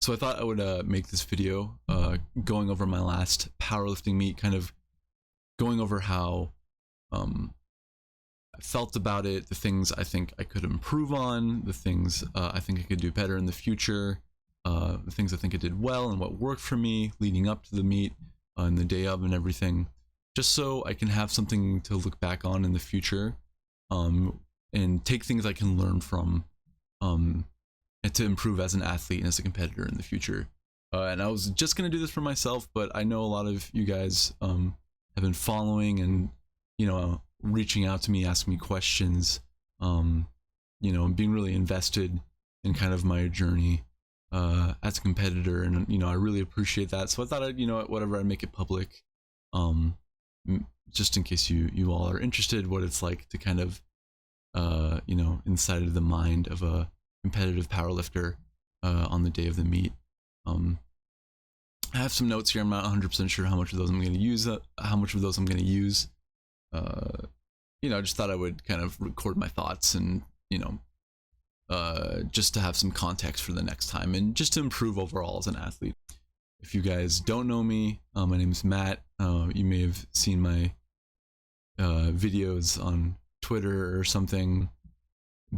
So I thought I would make this video going over my last powerlifting meet, kind of going over how I felt about it, the things I think I could improve on, the things I think I could do better in the future, the things I think I did well and what worked for me leading up to the meet and the day of and everything, just so I can have something to look back on in the future and take things I can learn from and to improve as an athlete and as a competitor in the future. And I was just going to do this for myself, but I know a lot of you guys have been following and, reaching out to me, asking me questions, and being really invested in kind of my journey as a competitor. And, I really appreciate that. So I thought I'd, whatever, I'd make it public, just in case you all are interested, what it's like to kind of, inside of the mind of a competitive powerlifter on the day of the meet. I have some notes here. I'm not 100% sure how much of those I'm going to use. I just thought I would kind of record my thoughts and just to have some context for the next time and just to improve overall as an athlete. If you guys don't know me, my name is Matt. You may have seen my videos on Twitter or something,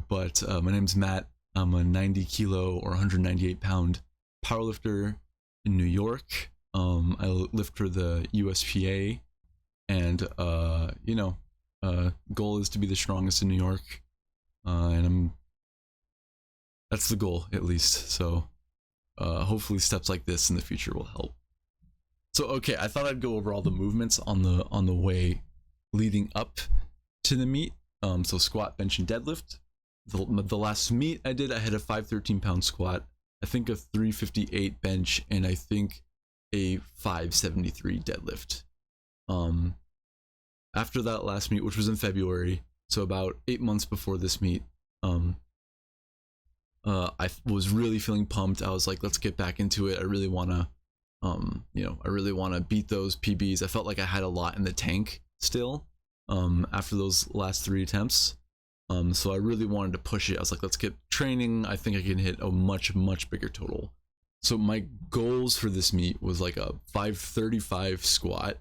but my name's Matt. I'm a 90 kilo or 198 pound powerlifter in New York. I lift for the USPA, and goal is to be the strongest in New York, and that's the goal, at least. So hopefully steps like this in the future will help. So okay, I thought I'd go over all the movements on the way leading up to the meet. So squat, bench, and deadlift. The last meet I did, I had a 513 pound squat, I think a 358 bench, and I think a 573 deadlift. After that last meet, which was in February, so about 8 months before this meet, I was really feeling pumped. I was like, let's get back into it. I really want to beat those PBs. I felt like I had a lot in the tank still after those last 3 attempts. So I really wanted to push it. I was like, let's get training. I think I can hit a much bigger total. So my goals for this meet was like a 535 squat.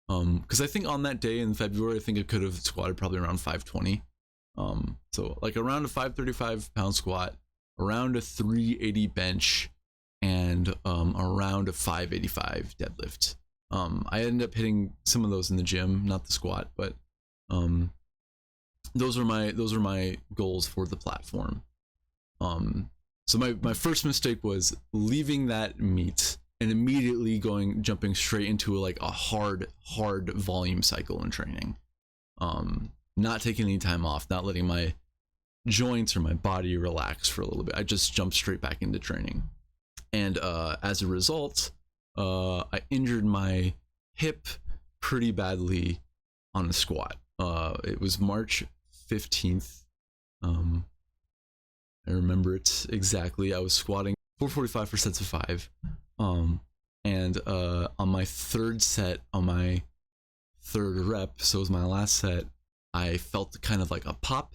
Because I think on that day in February, I think I could have squatted probably around 520. So like around a 535 pound squat, around a 380 bench, and around a 585 deadlift. I ended up hitting some of those in the gym, not the squat, but those are my goals for the platform. So my first mistake was leaving that meet and immediately jumping straight into like a hard volume cycle in training. Not taking any time off, not letting my joints or my body relax for a little bit. I just jumped straight back into training. And as a result, I injured my hip pretty badly on a squat. It was March 15th. I remember it exactly. I was squatting 445 for sets of 5. And on my third set, on my third rep, so it was my last set, I felt kind of like a pop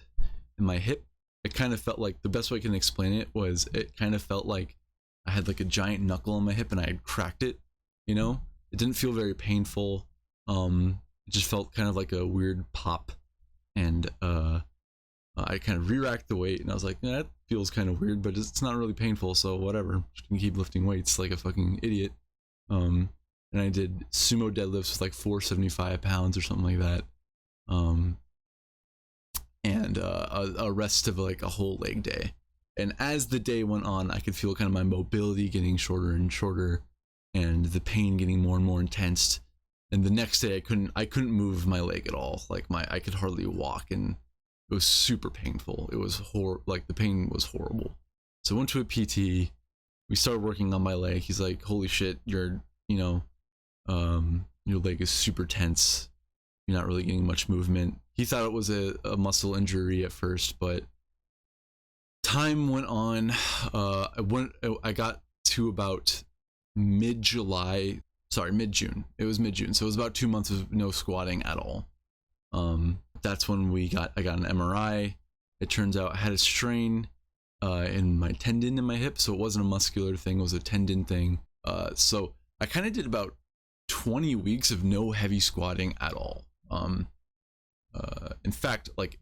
in my hip. It kind of felt like, the best way I can explain it was, it kind of felt like I had like a giant knuckle in my hip and I had cracked it, It didn't feel very painful. It just felt kind of like a weird pop. And I kind of re-racked the weight and I was like, that feels kind of weird, but it's not really painful, so whatever. Just gonna keep lifting weights like a fucking idiot. And I did sumo deadlifts with like 475 pounds or something like that. And a rest of like a whole leg day. And as the day went on, I could feel kind of my mobility getting shorter and shorter, and the pain getting more and more intense. And the next day, I couldn't move my leg at all. Like I could hardly walk, and it was super painful. It was like the pain was horrible. So I went to a PT. We started working on my leg. He's like, "Holy shit, your leg is super tense. You're not really getting much movement." He thought it was a muscle injury at first, but time went on. I got to about mid-June. It was mid-June, so it was about 2 months of no squatting at all. That's when I got an MRI. It turns out I had a strain in my tendon in my hip, so it wasn't a muscular thing, it was a tendon thing. So I kind of did about 20 weeks of no heavy squatting at all. In fact, like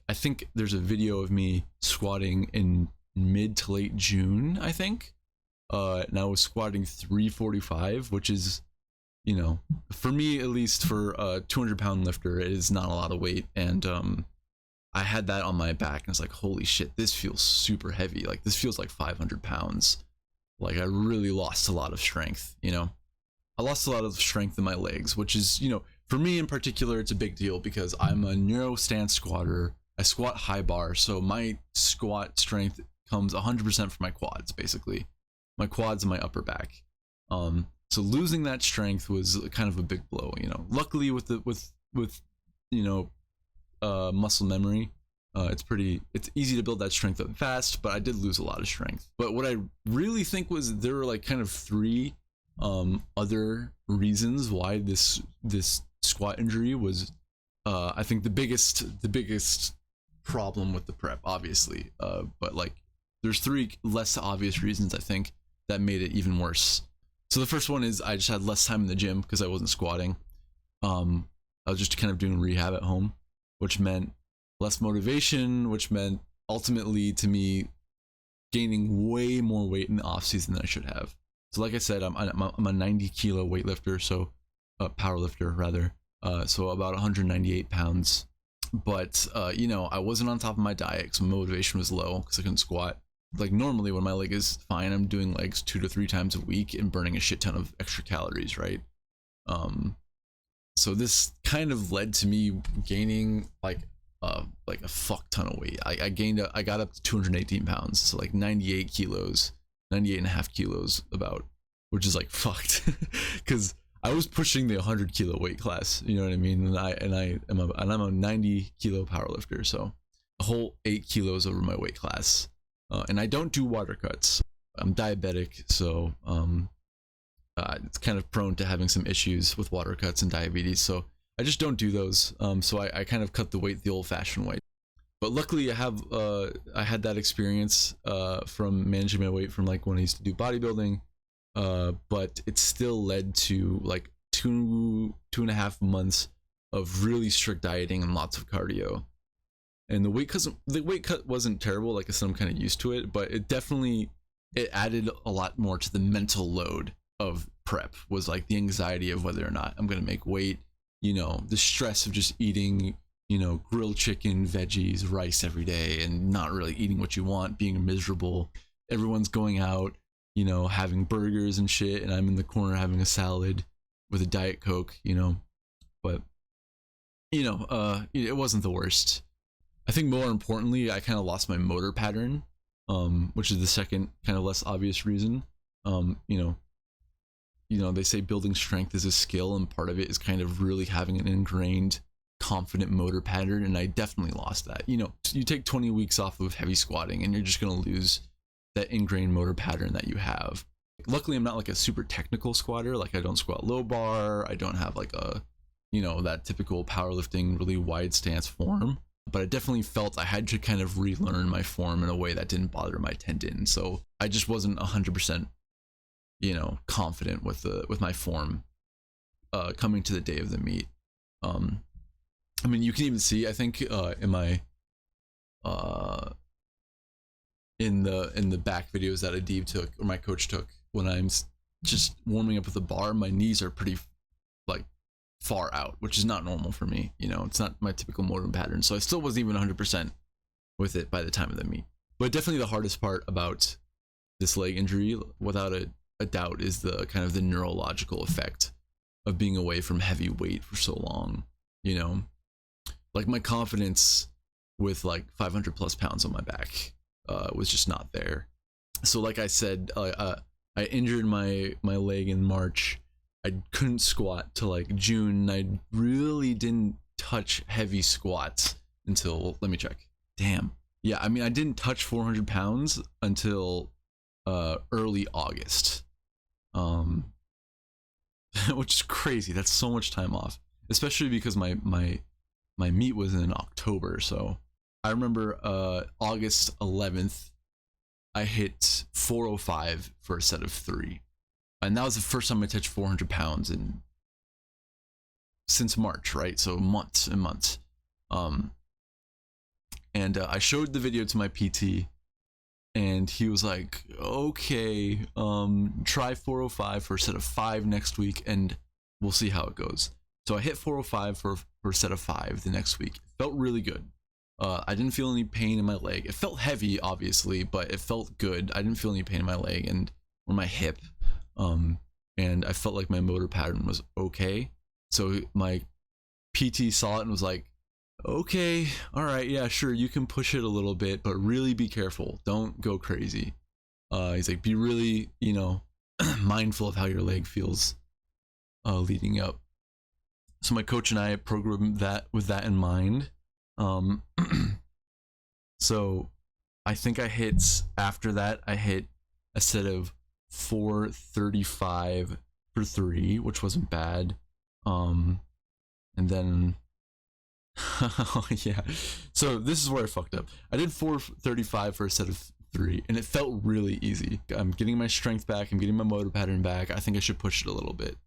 I think there's a video of me squatting in mid to late June, I think. And I was squatting 345, which is, you know, for me at least, for a 200-pound lifter, it is not a lot of weight. And I had that on my back, and I was like, holy shit, this feels super heavy. Like, this feels like 500 pounds. Like, I really lost a lot of strength, you know. I lost a lot of strength in my legs, which is, you know, for me in particular, it's a big deal because I'm a neuro stance squatter. I squat high bar, so my squat strength comes 100% from my quads, basically. My quads and my upper back. So losing that strength was kind of a big blow, you know. Luckily with you know, muscle memory, it's easy to build that strength up fast, but I did lose a lot of strength. But what I really think was, there were like kind of three other reasons why this squat injury was, I think the biggest problem with the prep, obviously, but like there's three less obvious reasons I think that made it even worse. So the first one is I just had less time in the gym because I wasn't squatting. I was just kind of doing rehab at home, which meant less motivation, which meant ultimately to me gaining way more weight in the off season than I should have. So like I said, I'm a 90 kilo weightlifter, so power lifter rather, so about 198 pounds. But you know, I wasn't on top of my diet, so motivation was low because I couldn't squat. Like normally when my leg is fine, I'm doing legs 2 to 3 times a week and burning a shit ton of extra calories, right? So this kind of led to me gaining like a fuck ton of weight. I got up to 218 pounds, so like 98 kilos, 98 and a half kilos about, which is like fucked because I was pushing the 100 kilo weight class, you know what I mean? And I'm a 90 kilo power lifter, so a whole 8 kilos over my weight class. And I don't do water cuts. I'm diabetic, so it's kind of prone to having some issues with water cuts and diabetes, so I just don't do those. So I kind of cut the weight the old-fashioned way. But luckily I had that experience from managing my weight from like when I used to do bodybuilding, but it still led to like 2.5 months of really strict dieting and lots of cardio. And the weight cut wasn't terrible. Like I said, I'm kind of used to it, but it added a lot more to the mental load of prep. Was like the anxiety of whether or not I'm gonna make weight, you know, the stress of just eating, you know, grilled chicken, veggies, rice every day and not really eating what you want, being miserable. Everyone's going out, you know, having burgers and shit, and I'm in the corner having a salad with a Diet Coke, you know. But you know, it wasn't the worst. I think more importantly, I kind of lost my motor pattern, which is the second kind of less obvious reason. You know, they say building strength is a skill, and part of it is kind of really having an ingrained, confident motor pattern, and I definitely lost that. You know, you take 20 weeks off of heavy squatting, and you're just gonna lose that ingrained motor pattern that you have. Luckily, I'm not like a super technical squatter. Like I don't squat low bar. I don't have like a, you know, that typical powerlifting really wide stance form. But I definitely felt I had to kind of relearn my form in a way that didn't bother my tendon. So I just wasn't 100%, you know, confident with my form coming to the day of the meet. I mean, you can even see, I think, in my in the back videos that Adib took, or my coach took, when I'm just warming up with a bar, my knees are pretty like far out, which is not normal for me. You know, it's not my typical motor pattern. So I still wasn't even 100% with it by the time of the meet. But definitely the hardest part about this leg injury, without a doubt, is the kind of the neurological effect of being away from heavy weight for so long. You know, like my confidence with like 500 plus pounds on my back was just not there. So like I said, I injured my leg in March. I couldn't squat till like June. I really didn't touch heavy squats until, let me check. Damn. Yeah, I mean, I didn't touch 400 pounds until early August. Which is crazy. That's so much time off, especially because my meet was in October. So I remember August 11th, I hit 405 for a set of 3. And that was the first time I touched 400 pounds since March, right? So months and months. And I showed the video to my PT, and he was like, okay, try 405 for a set of 5 next week, and we'll see how it goes. So I hit 405 for a set of 5 the next week. It felt really good. I didn't feel any pain in my leg. It felt heavy, obviously, but it felt good. I didn't feel any pain in my leg or my hip. And I felt like my motor pattern was okay. So my PT saw it and was like, okay, all right, yeah, sure, you can push it a little bit, but really be careful. Don't go crazy. He's like, be really, mindful of how your leg feels leading up. So my coach and I programmed that with that in mind. So I think after that, I hit a set of 435 for 3, which wasn't bad. And then, yeah. So this is where I fucked up. I did 435 for a set of 3, and it felt really easy. I'm getting my strength back. I'm getting my motor pattern back. I think I should push it a little bit.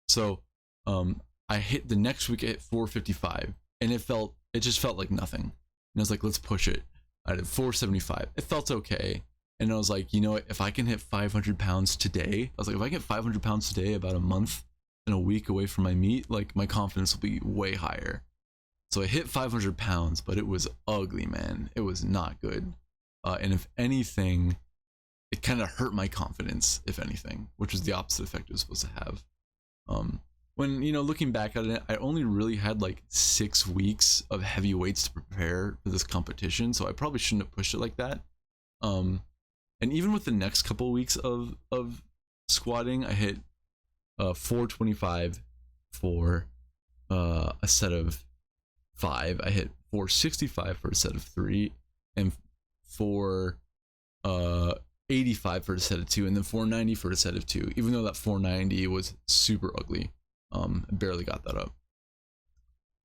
So, I hit the next week at 455, and it just felt like nothing. And I was like, let's push it. I did 475. It felt okay. And I was like, you know what? If I can hit 500 pounds today, I was like, if I get 500 pounds today, about a month and a week away from my meet, like my confidence will be way higher. So I hit 500 pounds, but it was ugly, man. It was not good. And if anything, it kind of hurt my confidence, if anything, which was the opposite effect it was supposed to have. When, looking back at it, I only really had like 6 weeks of heavy weights to prepare for this competition, so I probably shouldn't have pushed it like that. And even with the next couple of weeks of squatting, I hit 425 for a set of 5. I hit 465 for a set of 3, and 485 for a set of 2, and then 490 for a set of 2. Even though that 490 was super ugly, I barely got that up.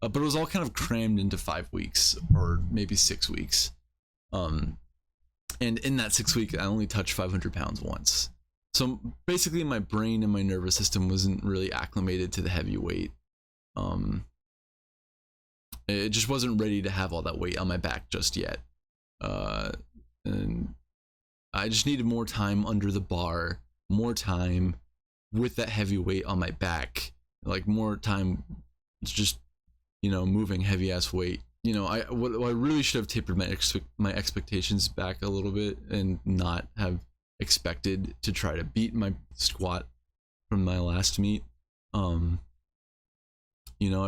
But it was all kind of crammed into 5 weeks, or maybe 6 weeks. And in that 6 weeks, I only touched 500 pounds once. So basically, my brain and my nervous system wasn't really acclimated to the heavy weight. It just wasn't ready to have all that weight on my back just yet. And I just needed more time under the bar, more time with that heavy weight on my back, like more time just, moving heavy ass weight. I really should have tapered my expectations back a little bit and not have expected to try to beat my squat from my last meet. I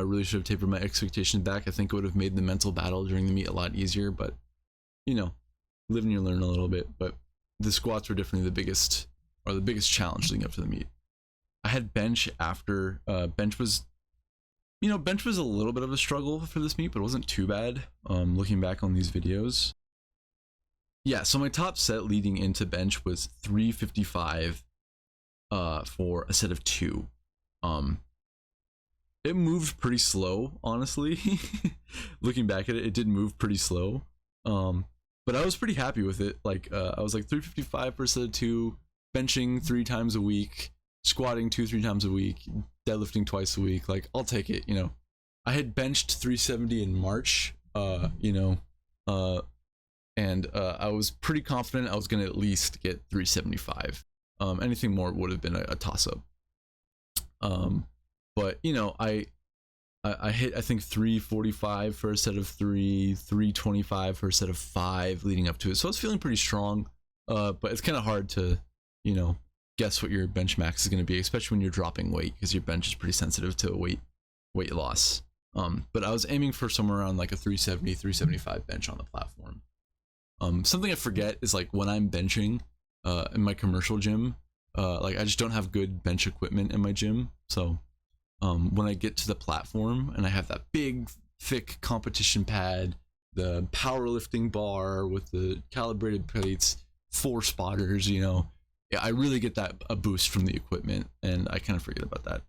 really should have tapered my expectations back. I think it would have made the mental battle during the meet a lot easier, but live and you learn a little bit. But the squats were definitely the biggest challenge leading up to the meet. I had bench after. Bench was a little bit of a struggle for this meet, but it wasn't too bad. Looking back on these videos. Yeah, so my top set leading into bench was 355 for a set of 2. It moved pretty slow, honestly. Looking back at it, it did move pretty slow. But I was pretty happy with it. Like, I was like 355 for a set of 2, benching 3 times a week, squatting 2-3 times a week, deadlifting twice a week. Like, I'll take it, I had benched 370 in March, and I was pretty confident I was going to at least get 375. Anything more would have been a toss-up. But I hit, I think, 345 for a set of 3, 325 for a set of 5 leading up to it. So I was feeling pretty strong, but it's kind of hard to, guess what your bench max is going to be, especially when you're dropping weight, because your bench is pretty sensitive to weight loss. But I was aiming for somewhere around like a 370, 375 bench on the platform. Something I forget is, like, when I'm benching in my commercial gym, like, I just don't have good bench equipment in my gym. So when I get to the platform and I have that big, thick competition pad, the powerlifting bar with the calibrated plates, 4 spotters, I really get a boost from the equipment, and I kind of forget about that.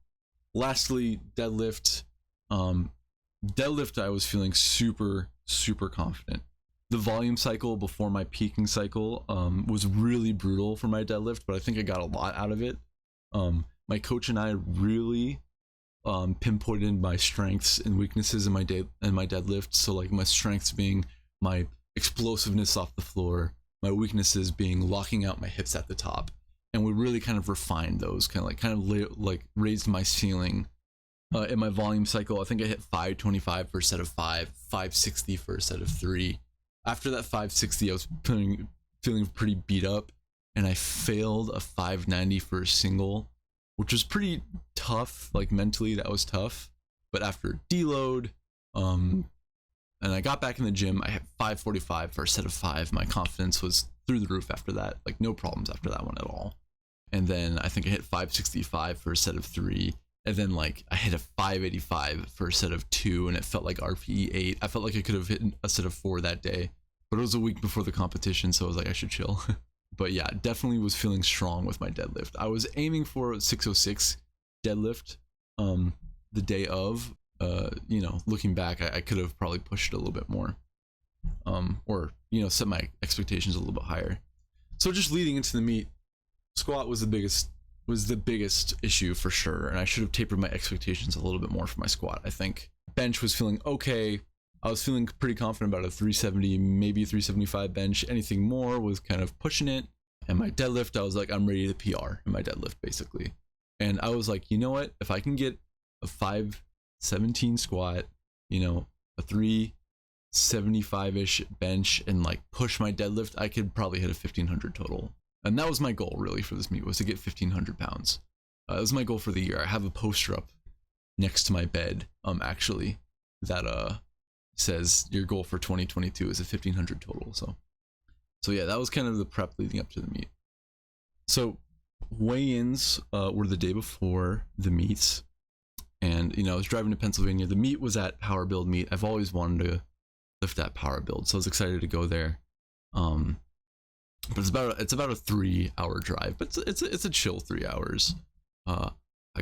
Lastly, deadlift. Deadlift, I was feeling super, super confident. the volume cycle before my peaking cycle was really brutal for my deadlift, but I think I got a lot out of it. My coach and I really pinpointed my strengths and weaknesses in my deadlift. So like my strengths being my explosiveness off the floor, my weaknesses being locking out my hips at the top, and we really kind of refined those, kind of raised my ceiling. In my volume cycle, I think I hit 525 for a set of 5, 560 for a set of 3. After that 560, I was feeling pretty beat up, and I failed a 590 for a single, which was pretty tough. Like mentally, that was tough. But after deload, and I got back in the gym, I had 545 for a set of 5. My confidence was through the roof after that. Like no problems after that one at all. And then I think I hit 565 for a set of 3. And then like I hit a 585 for a set of 2, and it felt like RPE 8. I felt like I could have hit a set of 4 that day, but it was a week before the competition, so I was like, I should chill. But yeah, definitely was feeling strong with my deadlift. I was aiming for 606 deadlift the day of. You know, looking back, I could have probably pushed it a little bit more, or you know, set my expectations a little bit higher. So just leading into the meet, squat was the biggest issue for sure, and I should have tapered my expectations a little bit more for my squat. I think bench was feeling okay. I was feeling pretty confident about a 370, maybe 375 bench. Anything more was kind of pushing it. And my deadlift, I was like, I'm ready to PR in my deadlift basically. And I was like, you know what? If I can get a 517 squat, you know, a 375-ish bench, and like push my deadlift, I could probably hit a 1500 total. And that was my goal really for this meet, was to get 1500 pounds. That was my goal for the year. I have a poster up next to my bed, actually, that says your goal for 2022 is a 1500 total. So yeah, that was kind of the prep leading up to the meet. So weigh-ins were the day before the meets, and you know, I was driving to Pennsylvania. The meet was at Power Build meet. I've always wanted to lift at Power Build, so I was excited to go there. But it's about a 3-hour drive, but it's a chill 3 hours. I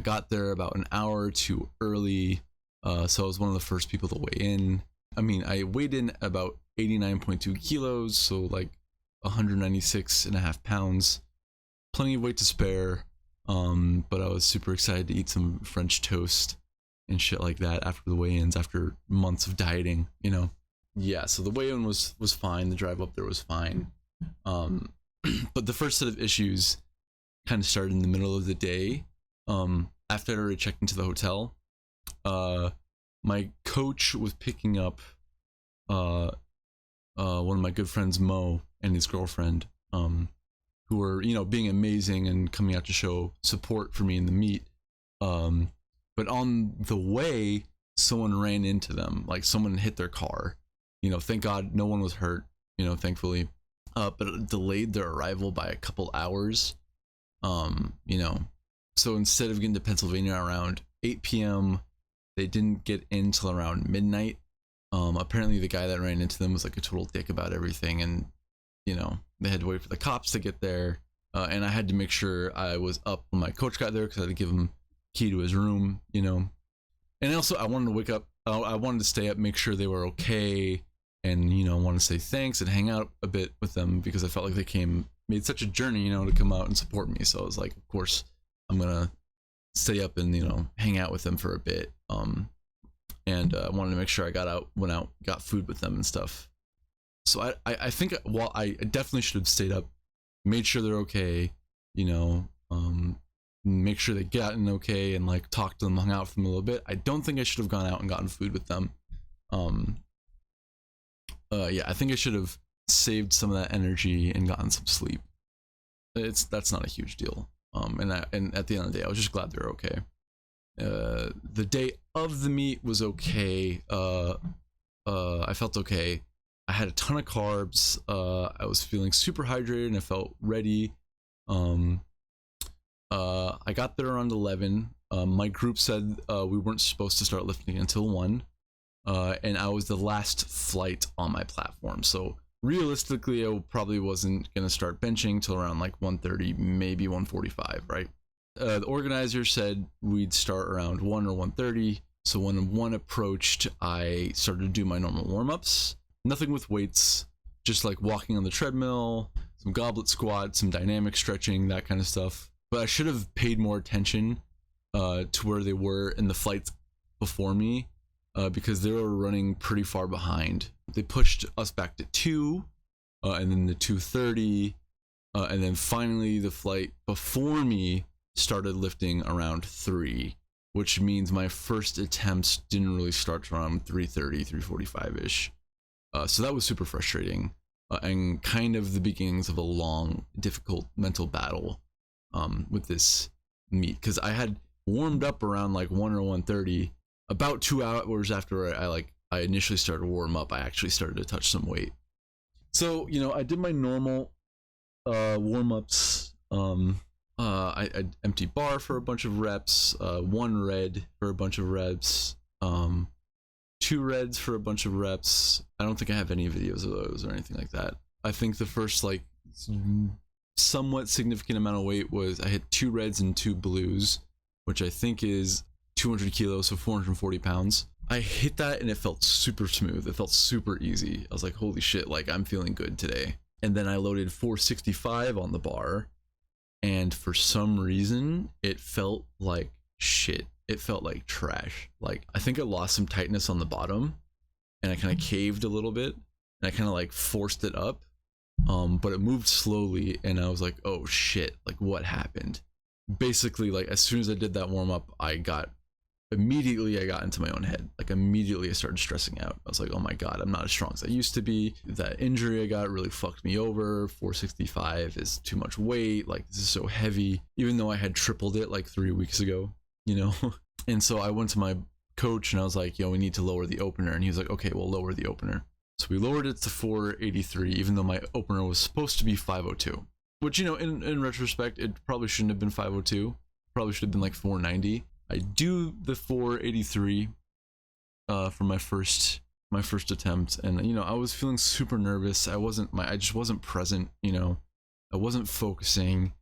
got there about an hour too early, so I was one of the first people to weigh in. I mean, I weighed in about 89.2 kilos, so like 196.5 pounds. Plenty of weight to spare, but I was super excited to eat some French toast and shit like that after the weigh-ins, after months of dieting, you know. Yeah, so the weigh-in was fine. The drive up there was fine. But the first set of issues kind of started in the middle of the day. After I already checked into the hotel, my coach was picking up one of my good friends, Mo, and his girlfriend, who were, you know, being amazing and coming out to show support for me in the meet. But on the way, someone ran into them, like someone hit their car. You know, thank God no one was hurt, you know, thankfully. But it delayed their arrival by a couple hours. You know, so instead of getting to Pennsylvania around 8 p.m., they didn't get in till around midnight. Apparently the guy that ran into them was like a total dick about everything, and you know, they had to wait for the cops to get there. And I had to make sure I was up when my coach got there, because I had to give him key to his room, you know. And also I wanted to wake up, I wanted to stay up, make sure they were okay, and you know, want to say thanks and hang out a bit with them, because I felt like they made such a journey, you know, to come out and support me. So I was like, of course I'm gonna stay up and, you know, hang out with them for a bit. And I wanted to make sure I went out, got food with them and stuff. So I think, while I definitely should have stayed up, made sure they're okay, you know, make sure they gotten okay, and like talked to them, hung out with them a little bit. I don't think I should have gone out and gotten food with them. Yeah, I think I should have saved some of that energy and gotten some sleep. That's not a huge deal. And at the end of the day, I was just glad they were okay. The day of the meet was okay. I felt okay. I had a ton of carbs. I was feeling super hydrated and I felt ready. I got there around 11. My group said we weren't supposed to start lifting until 1. And I was the last flight on my platform. So realistically, I probably wasn't going to start benching till around like 1:30, maybe 1:45, right? The organizer said we'd start around 1 or 1:30. So when 1 approached, I started to do my normal warm-ups. Nothing with weights, just like walking on the treadmill, some goblet squats, some dynamic stretching, that kind of stuff. But I should have paid more attention to where they were in the flights before me, because they were running pretty far behind. They pushed us back to 2, and then the 2:30, and then finally the flight before me started lifting around 3, which means my first attempts didn't really start around 3:30, 3:45-ish. So that was super frustrating, and kind of the beginnings of a long, difficult mental battle with this meet, because I had warmed up around like 1 or 1:30. About 2 hours after I initially started to warm up, I actually started to touch some weight. So, you know, I did my normal warm-ups. I empty bar for a bunch of reps, 1 red for a bunch of reps, 2 reds for a bunch of reps. I don't think I have any videos of those or anything like that. I think the first like somewhat significant amount of weight was I hit 2 reds and 2 blues, which I think is 200 kilos, so 440 pounds. I hit that and it felt super smooth. It felt super easy. I was like, holy shit, like I'm feeling good today. And then I loaded 465 on the bar, and for some reason it felt like shit. It felt like trash. Like I think I lost some tightness on the bottom, and I kind of caved a little bit, and I kind of like forced it up, but it moved slowly, and I was like, oh shit, like what happened? Basically, like as soon as I did that warm up, I got into my own head. Like immediately I started stressing out. I was like, oh my god, I'm not as strong as I used to be. That injury I got really fucked me over. 465 is too much weight. Like this is so heavy, even though I had tripled it like 3 weeks ago, you know. And so I went to my coach and I was like, yo, we need to lower the opener. And he was like, okay, we'll lower the opener. So we lowered it to 483, even though my opener was supposed to be 502, which, you know, in retrospect, it probably shouldn't have been 502. Probably should have been like 490. I do the 483 for my first attempt, and you know, I was feeling super nervous. I just wasn't present, you know. I wasn't focusing,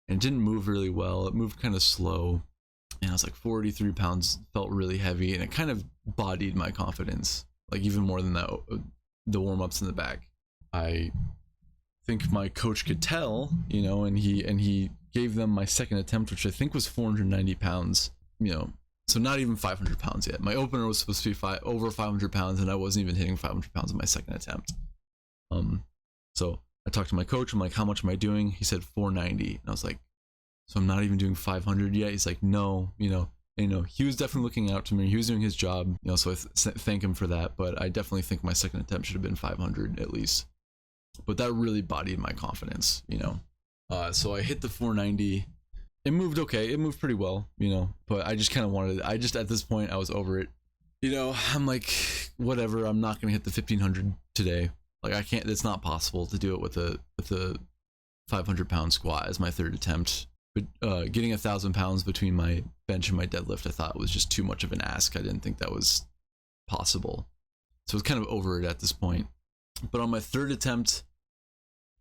and it didn't move really well. It moved kind of slow, and I was like 483 pounds felt really heavy, and it kind of bodied my confidence, like even more than that, the warm-ups in the back. I think my coach could tell, you know, and he gave them my second attempt, which I think was 490 pounds. You know, so not even 500 pounds yet. My opener was supposed to be over 500 pounds, and I wasn't even hitting 500 pounds in my second attempt. So I talked to my coach. I'm like, how much am I doing? He said 490, and I was like, so I'm not even doing 500 yet? He's like, no, you know, he was definitely looking out to me. He was doing his job, you know, so I thank him for that. But I definitely think my second attempt should have been 500 at least. But that really bodied my confidence, you know. So I hit the 490. It moved okay. It moved pretty well, you know, but I just kind of wanted it. At this point, I was over it. You know, I'm like, whatever, I'm not going to hit the 1500 today. Like, I can't, it's not possible to do it with a 500-pound squat as my third attempt. But getting 1,000 pounds between my bench and my deadlift, I thought was just too much of an ask. I didn't think that was possible. So I was kind of over it at this point. But on my third attempt,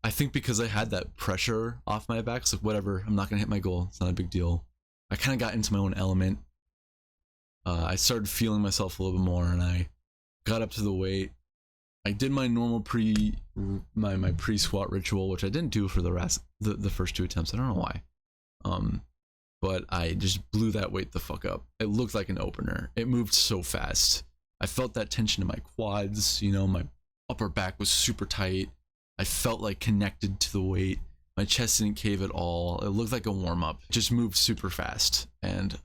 I think because I had that pressure off my back, it's like, whatever, I'm not going to hit my goal. It's not a big deal. I kind of got into my own element. I started feeling myself a little bit more, and I got up to the weight. I did my normal my pre-squat ritual, which I didn't do for the first 2 attempts. I don't know why. But I just blew that weight the fuck up. It looked like an opener. It moved so fast. I felt that tension in my quads, you know, my upper back was super tight. I felt like connected to the weight. My chest didn't cave at all. It looked like a warm-up. It just moved super fast. And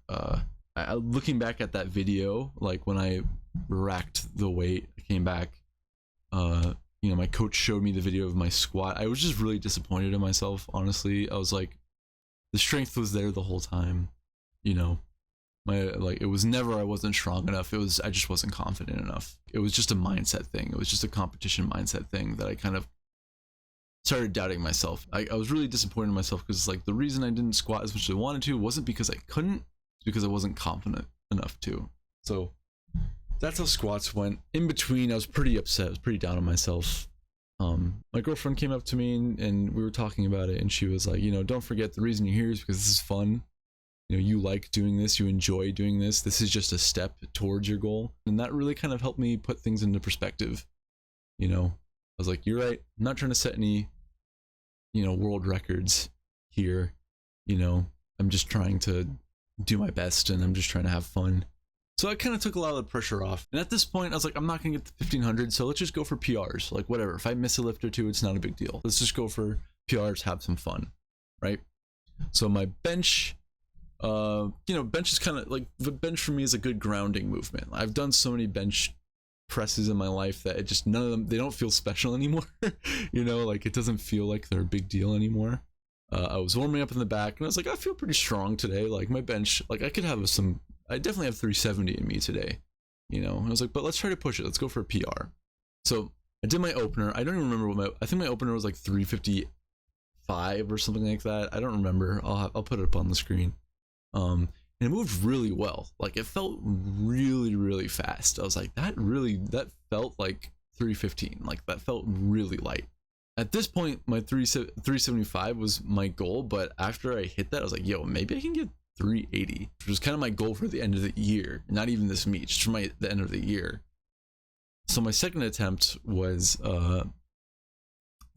looking back at that video, like when I racked the weight, I came back, you know, my coach showed me the video of my squat. I was just really disappointed in myself, honestly. I was like, the strength was there the whole time, you know. It was never I wasn't strong enough. It was I just wasn't confident enough. It was just a mindset thing. It was just a competition mindset thing that I kind of started doubting myself. I was really disappointed in myself because like the reason I didn't squat as much as I wanted to wasn't because I couldn't, it's because I wasn't confident enough to. So that's how squats went. In between, I was pretty upset. I was pretty down on myself. My girlfriend came up to me and we were talking about it, and she was like, you know, don't forget the reason you're here is because this is fun. You know, you like doing this, you enjoy doing this. This is just a step towards your goal. And that really kind of helped me put things into perspective, you know. was like, you're right, I'm not trying to set any, world records here. I'm just trying to do my best, and I'm just trying to have fun. So I kind of took a lot of the pressure off. And at this point, I was like, I'm not going to get the 1500, so let's just go for PRs. Like, whatever. If I miss a lift or two, it's not a big deal. Let's just go for PRs, have some fun, right? So my bench, bench is kind of like, the bench for me is a good grounding movement. I've done so many bench presses in my life that it just, none of them, they don't feel special anymore. Like, it doesn't feel like they're a big deal anymore. I was warming up in the back, and I was like, I feel pretty strong today. Like, my bench, like, I definitely have 370 in me today, and I was like, but let's try to push it. Let's go for a PR. So I did my opener. I don't even remember I think my opener was like 355 or something like that. I don't remember. I'll put it up on the screen. And it moved really well. Like, it felt really, really fast. I was like, that felt like 315. Like, that felt really light. At this point, my 375 was my goal, but after I hit that, I was like, yo, maybe I can get 380, which was kind of my goal for the end of the year. Not even this meet, just for the end of the year. So my second attempt was, I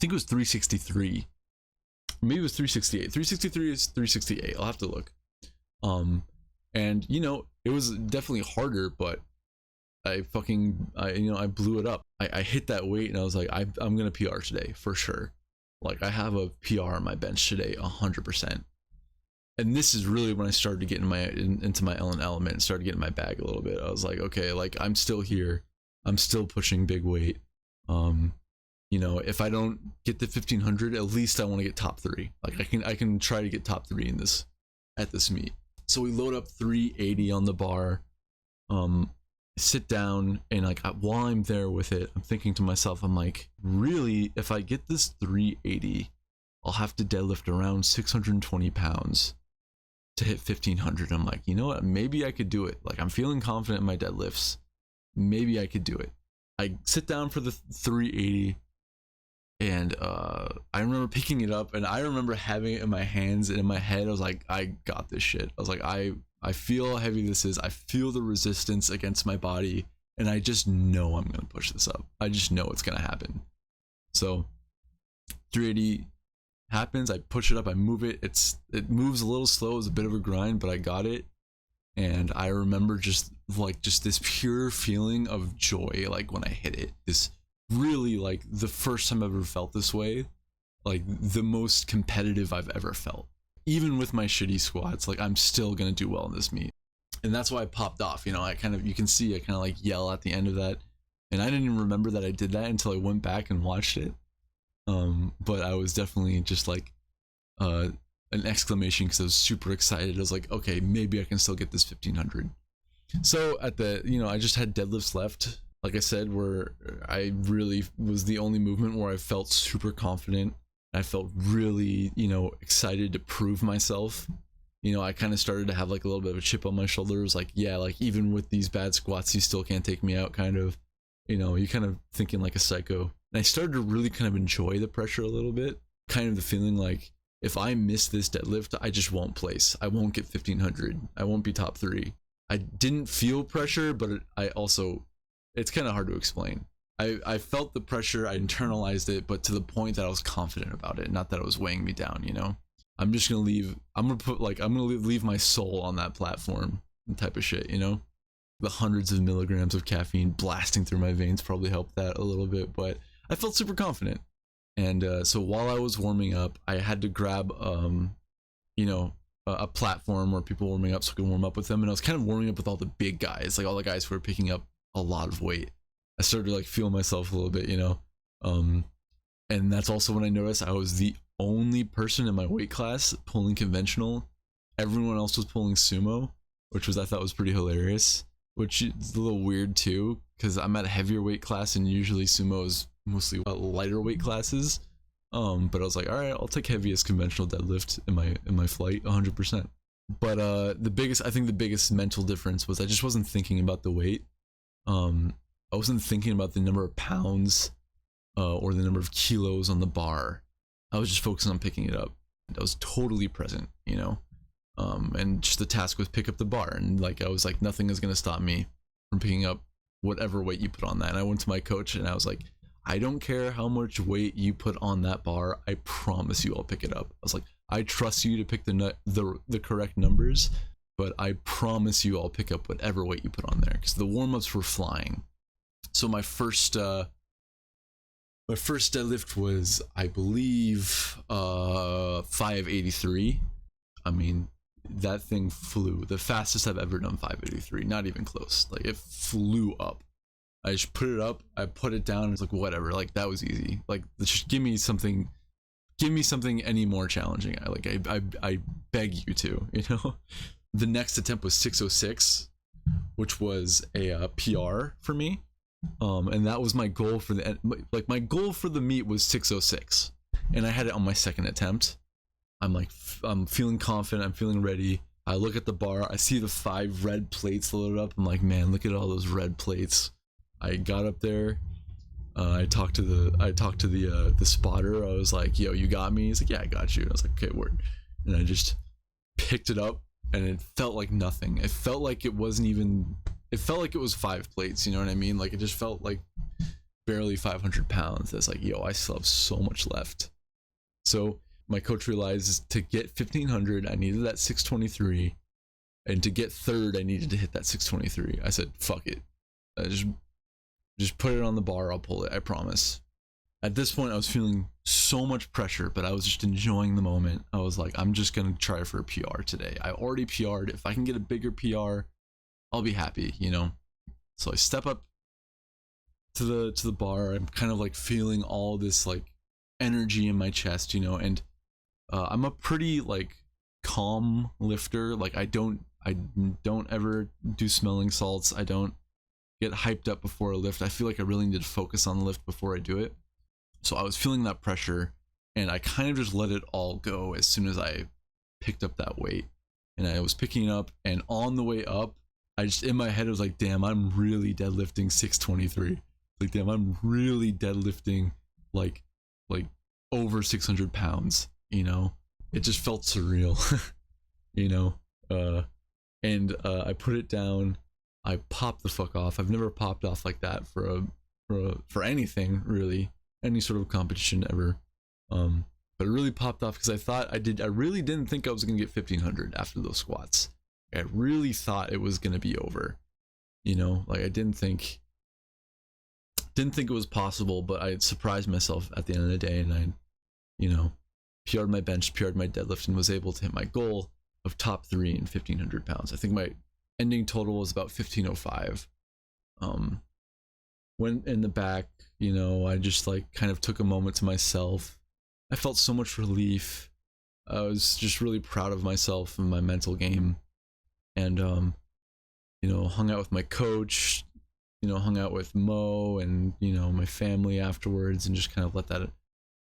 think it was 363. Maybe it was 368. 363 is 368. I'll have to look. And it was definitely harder, but I blew it up. I hit that weight, and I was like, I'm gonna PR today for sure. Like, I have a PR on my bench today, 100%. And this is really when I started to get into my element and started getting my bag a little bit. I was like, okay, like, I'm still here. I'm still pushing big weight. If I don't get the 1500, at least I want to get top 3. Like, I can try to get top 3 at this meet. So we load up 380 on the bar. Sit down, and like, while I'm there with it, I'm thinking to myself, I'm like, really, if I get this 380, I'll have to deadlift around 620 pounds to hit 1500. I'm like, you know what, maybe I could do it. Like, I'm feeling confident in my deadlifts. Maybe I could do it. I sit down for the 380, and I remember picking it up, and I remember having it in my hands, and in my head I was like, I got this shit. I was like, I feel how heavy this is. I feel the resistance against my body, and I just know I'm gonna push this up. I just know it's gonna happen. So 380 happens. I push it up. I move it. It moves a little slow. It was a bit of a grind, but I got it. And I remember just this pure feeling of joy, like, when I hit it. This really, like, the first time I've ever felt this way, like, the most competitive I've ever felt. Even with my shitty squats, like, I'm still gonna do well in this meet. And that's why I popped off. You can see I kind of like yell at the end of that, and I didn't even remember that I did that until I went back and watched it. But I was definitely just like an exclamation, because I was super excited. I was like, okay, maybe I can still get this 1500. So at the, I just had deadlifts left, like I said, where I really was the only movement where I felt super confident. I felt really, excited to prove myself. I kind of started to have like a little bit of a chip on my shoulder. It was like, yeah, like, even with these bad squats, you still can't take me out, kind of. You kind of thinking like a psycho. And I started to really kind of enjoy the pressure a little bit. Kind of the feeling like, if I miss this deadlift, I just won't place. I won't get 1500. I won't be top 3. I didn't feel pressure, but it's kind of hard to explain. I felt the pressure, I internalized it, but to the point that I was confident about it, not that it was weighing me down, I'm just gonna leave my soul on that platform, type of shit, The hundreds of milligrams of caffeine blasting through my veins probably helped that a little bit, but I felt super confident. And so while I was warming up, I had to grab a platform where people were warming up so I could warm up with them, and I was kind of warming up with all the big guys, like all the guys who were picking up a lot of weight. I started to like feel myself a little bit, and that's also when I noticed I was the only person in my weight class pulling conventional. Everyone else was pulling sumo, which I thought was pretty hilarious, which is a little weird too, because I'm at a heavier weight class, and usually sumo is mostly lighter weight classes. But I was like, all right, I'll take heaviest conventional deadlift in my flight, 100%. But I think the biggest mental difference was I just wasn't thinking about the weight. I wasn't thinking about the number of pounds or the number of kilos on the bar. I was just focusing on picking it up. I was totally present, and just the task was pick up the bar, and like, I was like, nothing is going to stop me from picking up whatever weight you put on that. And I went to my coach, and I was like, I don't care how much weight you put on that bar. I promise you I'll pick it up. I was like, I trust you to pick the correct numbers, but I promise you I'll pick up whatever weight you put on there, because the warm-ups were flying. So my first deadlift was, I believe, 583. I mean, that thing flew. The fastest I've ever done 583, not even close. Like, it flew up. I just put it up, I put it down, and it's like, whatever, like, that was easy. Like, just give me something any more challenging. I beg you to, you know? The next attempt was 606, which was a PR for me. And that was my goal for my goal for the meet was 606, and I had it on my second attempt. I'm feeling confident, I'm feeling ready. I look at the bar, I see the 5 red plates loaded up. I'm like, man, look at all those red plates. I got up there, I talked to the spotter. I was like, yo, you got me? He's like, yeah, I got you. And I was like, okay, word. And I just picked it up, and it felt like nothing. It felt like it wasn't even, it felt like it was 5 plates, you know what I mean? Like, it just felt like barely 500 pounds. It's like, yo, I still have so much left. So my coach realized to get 1500, I needed that 623, and to get third, I needed to hit that 623. I said, fuck it. I just put it on the bar, I'll pull it, I promise. At this point, I was feeling so much pressure, but I was just enjoying the moment. I was like, I'm just gonna try for a PR today. I already PR'd. If I can get a bigger PR, I'll be happy, you know? So I step up to the bar. I'm kind of like feeling all this like energy in my chest, you know, and I'm a pretty like calm lifter. Like I don't ever do smelling salts. I don't get hyped up before a lift. I feel like I really need to focus on the lift before I do it. So I was feeling that pressure, and I kind of just let it all go as soon as I picked up that weight. And I was picking it up, and on the way up, I just, in my head, it was like, damn, I'm really deadlifting 623. Like, damn, I'm really deadlifting like over 600 pounds, you know? It just felt surreal, you know? I put it down. I popped the fuck off. I've never popped off like that for anything, really, any sort of competition ever. But it really popped off because I really didn't think I was gonna get 1500 after those squats. I really thought it was gonna be over, you know, like I didn't think it was possible, but I surprised myself at the end of the day, and I, you know, PR'd my bench, PR'd my deadlift, and was able to hit my goal of top 3 in 1500 pounds. I think my ending total was about 1505. When in the back, you know, I just like kind of took a moment to myself. I felt so much relief. I was just really proud of myself and my mental game. And you know, hung out with my coach, you know, hung out with Mo and, you know, my family afterwards, and just kind of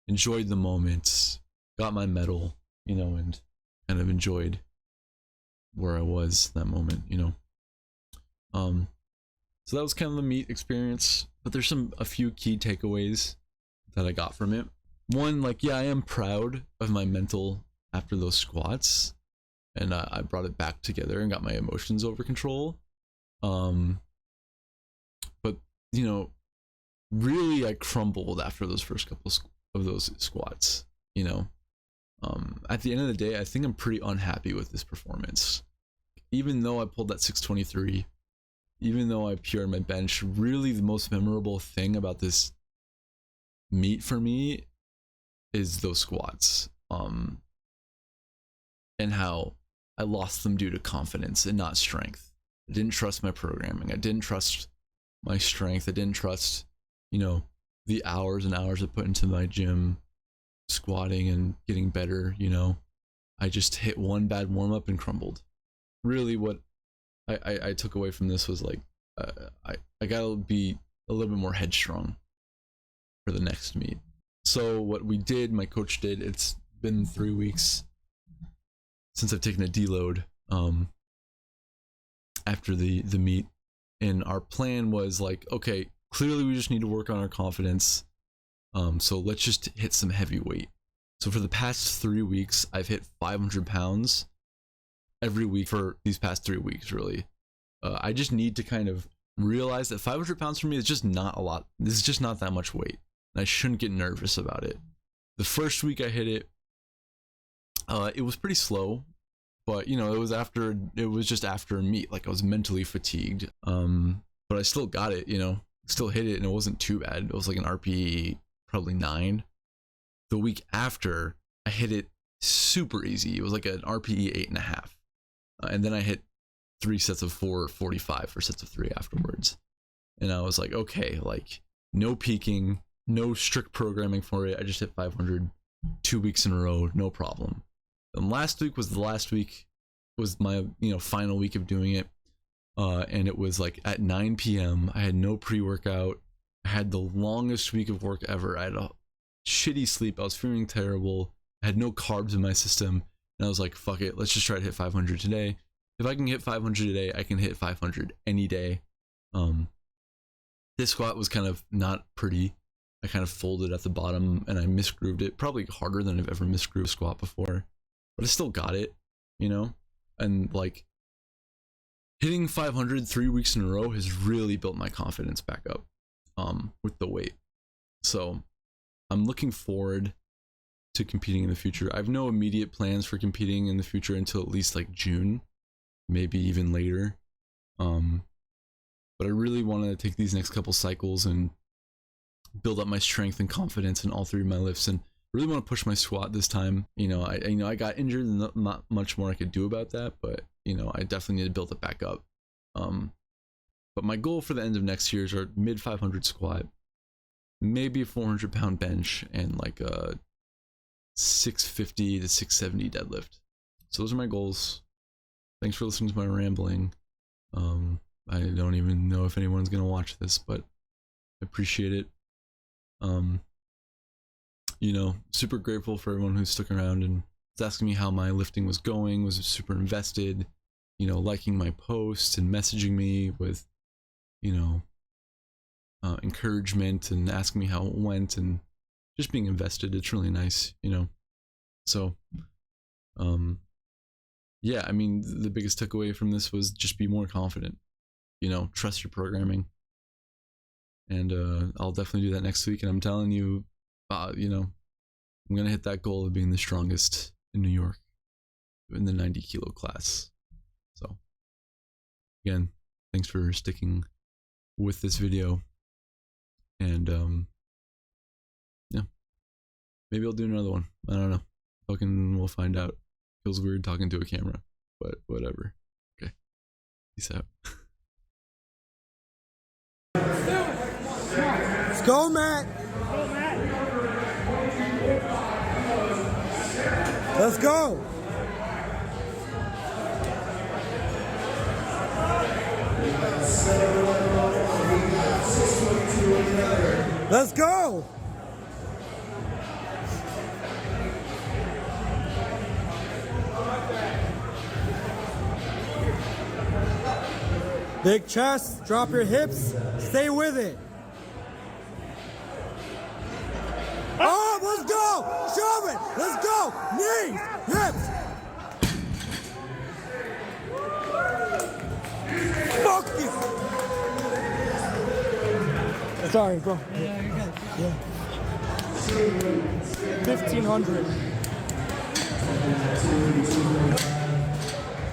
enjoyed the moment, got my medal, you know, and kind of enjoyed where I was that moment, you know. So that was kind of the meet experience, but there's a few key takeaways that I got from it. One, like, yeah, I am proud of my mental after those squats, and I brought it back together and got my emotions over control. But you know, really I crumbled after those first couple of those squats, you know. At the end of the day, I think I'm pretty unhappy with this performance. Even though I pulled that 623, even though I PR'd my bench, really the most memorable thing about this meet for me is those squats. And how I lost them due to confidence and not strength. I didn't trust my programming. I didn't trust my strength. I didn't trust, you know, the hours and hours I put into my gym, squatting and getting better, you know. I just hit one bad warm-up and crumbled. Really what I took away from this was like, I gotta be a little bit more headstrong for the next meet. So what we did, my coach did, it's been 3 weeks since I've taken a deload after the meet, and our plan was like, okay, clearly we just need to work on our confidence, so let's just hit some heavy weight. So for the past 3 weeks, I've hit 500 pounds every week for these past 3 weeks, really. I just need to kind of realize that 500 pounds for me is just not a lot. This is just not that much weight. and I shouldn't get nervous about it. The first week I hit it, it was pretty slow, but you know, it was just after a meet. Like I was mentally fatigued, but I still got it, you know, still hit it, and it wasn't too bad. It was like an RPE probably 9. The week after, I hit it super easy. It was like an RPE 8.5, and then I hit 3 sets of 445 for sets of 3 afterwards, and I was like, okay, like no peaking, no strict programming for it. I just hit 500 2 weeks in a row, no problem. And last week was my, you know, final week of doing it, and it was like at 9 p.m. I had no pre-workout. I had the longest week of work ever. I had a shitty sleep. I was feeling terrible. I had no carbs in my system, and I was like, fuck it, let's just try to hit 500 today. If I can hit 500 today, I can hit 500 any day. This squat was kind of not pretty. I kind of folded at the bottom and I misgrooved it, probably harder than I've ever misgrooved a squat before, but I still got it, you know? And like hitting 500 3 weeks in a row has really built my confidence back up with the weight. So I'm looking forward to competing in the future. I have no immediate plans for competing in the future until at least like June, maybe even later. But I really want to take these next couple cycles and build up my strength and confidence in all 3 of my lifts, and really want to push my squat this time. You know, I got injured and not much more I could do about that, but you know, I definitely need to build it back up. But my goal for the end of next year is our mid 500 squat, maybe a 400-pound bench, and like a 650 to 670 deadlift. So those are my goals. Thanks for listening to my rambling. I don't even know if anyone's gonna watch this, but I appreciate it. You know, super grateful for everyone who stuck around and was asking me how my lifting was going, was super invested, you know, liking my posts and messaging me with, you know, encouragement and asking me how it went and just being invested. It's really nice, you know. So, yeah, I mean, the biggest takeaway from this was just be more confident, you know, trust your programming. And I'll definitely do that next week. And I'm telling you, you know, I'm going to hit that goal of being the strongest in New York in the 90 kilo class. So again, thanks for sticking with this video. And yeah, maybe I'll do another one. I don't know. We'll find out. Feels weird talking to a camera, but whatever. Okay. Peace out. Let's go, Matt. Let's go. Let's go. Big chest, drop your hips, stay with it. Oh, let's go! Shove it! Let's go! Knees, hips! Fuck you! Sorry, bro. Yeah, you're good. Yeah. 1,500.